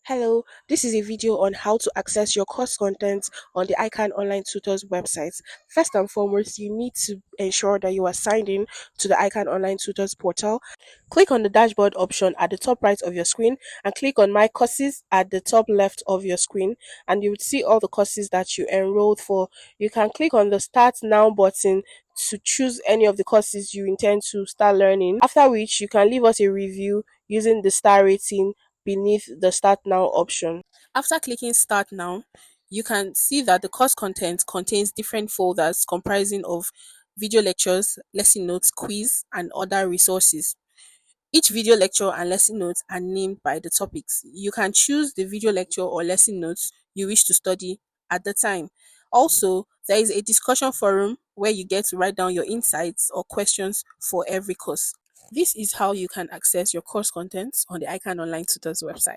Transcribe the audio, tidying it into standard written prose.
Hello, this is a video on how to access your course content on the ICAN Online Tutors website. First and foremost, you need to ensure that you are signed in to the ICAN Online Tutors portal. Click on the dashboard option at the top right of your screen and click on My Courses at the top left of your screen, and you would see all the courses that you enrolled for. You can click on the Start Now button to choose any of the courses you intend to start learning, after which you can leave us a review using the star rating beneath the Start Now option. After clicking Start Now, you can see that the course content contains different folders comprising of video lectures, lesson notes, quiz, and other resources. Each video lecture and lesson notes are named by the topics. You can choose the video lecture or lesson notes you wish to study at the time. Also, there is a discussion forum where you get to write down your insights or questions for every course. This is how you can access your course content on the ICANN Online Tutors website.